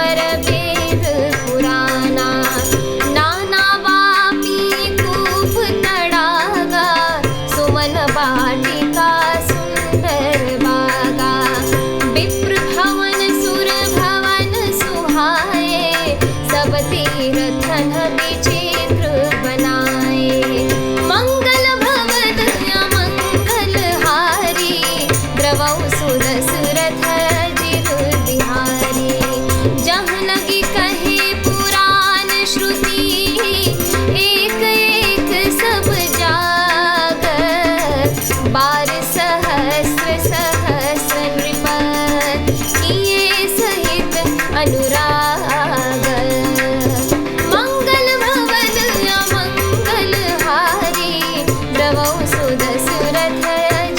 पर वेद पुराना, नाना वापी कूप तड़ागा, सुमन वाटिका सुंदर बागा, विप्र भवन सुर भवन सुहाए, सब तीर्थन विचित्र बनाए। मंगल भवन अमंगल हारी, द्रवौ सुदशरथ जिरु बिहारी। जहाँ लगी कहे पुराण श्रुति, एक एक सब जाग, बार सहस्र सहस्र नृप किए सहित अनुराग। मंगल भवन अमंगल हारी, द्रवौ सुदशरथ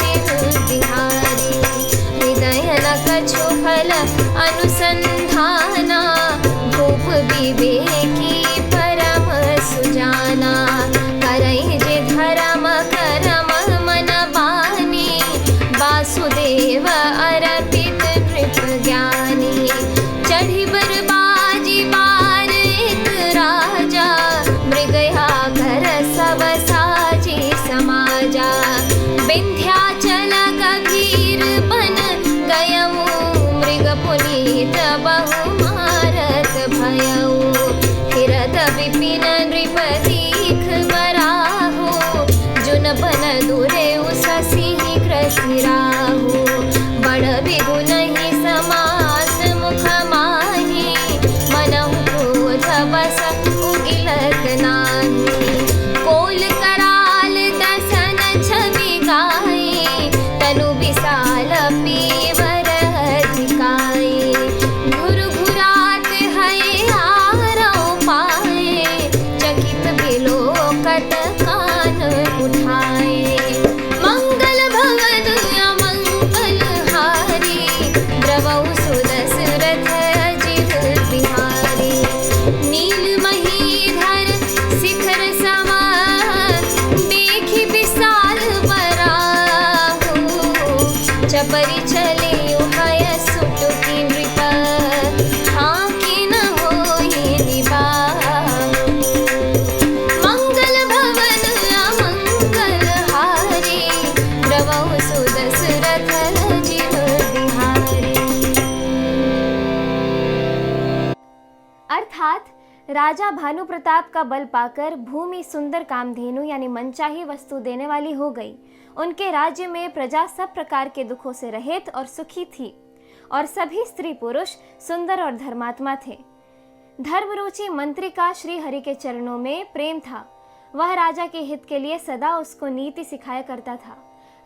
जिरु बिहारी। हृदय न कछु फल अनुसंधाना, भूप विवेकी परम सुजाना। करई जे धर्म करम मन बानी, वासुदेव अर्पित नृप ज्ञानी। चढ़ी बरबाजी बार एक राजा, मृगया कर सब साजी समाजा। विंध्याचल गभीर बन गयऊ, मृग पुनीत बहु मारत भयऊ। फिरत विपिन नृप दीख बराहु, जुन बन दुरेउ शशि ग्रसिराहु। बड़ बिगुनहि समास मुख माहि, मनहु क्रोध बस उगिलत नाही। कोल कराल दसन छवि गाई, तनु विशाल पीवर अधिकाई। घुर घुरात है आरौ पाए, चकित बिलोकत कान उठाए। मंगल भवन अमंगल हारी, द्रवौ सुदशरथ जिरु बिहारी। नीलमहीधर शिखर समान, देखि विशाल बराहु। चपरि चलिउ हय सुटुकी नृप, हाँकी न होई निबाहु। मंगल भवन अमंगल हारी, द्रवौ सुदशरथ जिरु बिहारी। अर्थात राजा भानु प्रताप का बल पाकर भूमि सुंदर कामधेनु यानी मनचाही वस्तु देने वाली हो गई। उनके राज्य में प्रजा सब प्रकार के दुखों से रहित और सुखी थी, और सभी स्त्री पुरुष सुंदर और धर्मात्मा थे। धर्मरुचि मंत्री का श्री हरि के चरणों में प्रेम था। वह राजा के हित के लिए सदा उसको नीति सिखाया करता था।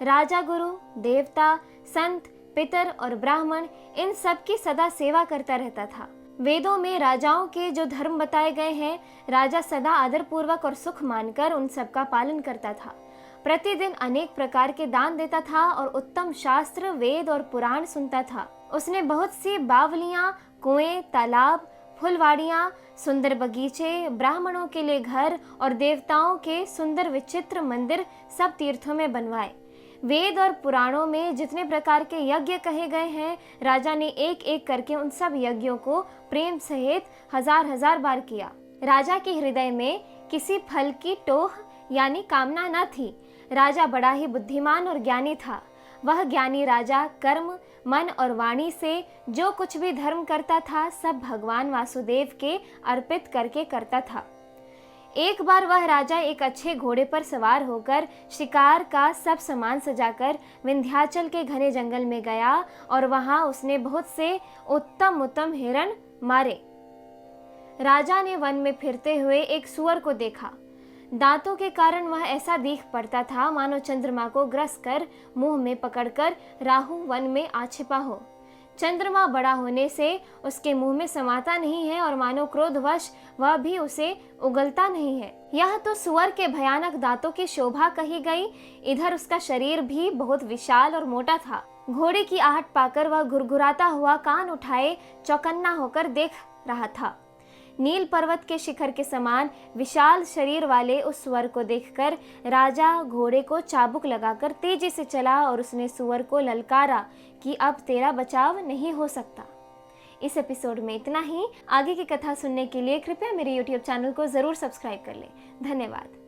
राजा गुरु, देवता, संत, पितर और ब्राह्मण इन सब की सदा सेवा करता रहता था। वेदों में राजाओं के जो धर्म बताए गए हैं, राजा सदा आदर पूर्वक और सुख मानकर उन सब का पालन करता था। प्रतिदिन अनेक प्रकार के दान देता था और उत्तम शास्त्र, वेद और पुराण सुनता था। उसने बहुत सी बावलियां, कुएं, तालाब, फुलवाड़ियां, सुंदर बगीचे, ब्राह्मणों के लिए घर और देवताओं के सुंदर विचित्र मंदिर सब तीर्थों में बनवाए। वेद और पुराणों में जितने प्रकार के यज्ञ कहे गए हैं, राजा ने एक एक करके उन सब यज्ञों को प्रेम सहित हजार हजार बार किया। राजा के हृदय में किसी फल की टोह यानी कामना न थी। राजा बड़ा ही बुद्धिमान और ज्ञानी था। वह ज्ञानी राजा कर्म, मन और वाणी से जो कुछ भी धर्म करता था, सब भगवान वासुदेव के अर्पित करके करता था। एक बार वह राजा एक अच्छे घोड़े पर सवार होकर शिकार का सब सामान सजाकर विंध्याचल के घने जंगल में गया और वहां उसने बहुत से उत्तम उत्तम हिरण मारे। राजा ने वन में फिरते हुए एक सुअर को देखा। दांतों के कारण वह ऐसा दिख पड़ता था मानो चंद्रमा को ग्रस कर मुंह में पकड़कर राहु वन में आ छिपा हो। चंद्रमा बड़ा होने से उसके मुंह में समाता नहीं है और मानो क्रोधवश वह भी उसे उगलता नहीं है। यह तो सुअर के भयानक दांतों की शोभा कही गई। इधर उसका शरीर भी बहुत विशाल और मोटा था। घोड़े की आहट पाकर वह घुरघुराता हुआ कान उठाए चौकन्ना होकर देख रहा था। नील पर्वत के शिखर के समान विशाल शरीर वाले उस सुअर को देखकर राजा घोड़े को चाबुक लगाकर तेजी से चला और उसने सुअर को ललकारा कि अब तेरा बचाव नहीं हो सकता। इस एपिसोड में इतना ही। आगे की कथा सुनने के लिए कृपया मेरे YouTube चैनल को ज़रूर सब्सक्राइब कर लें। धन्यवाद।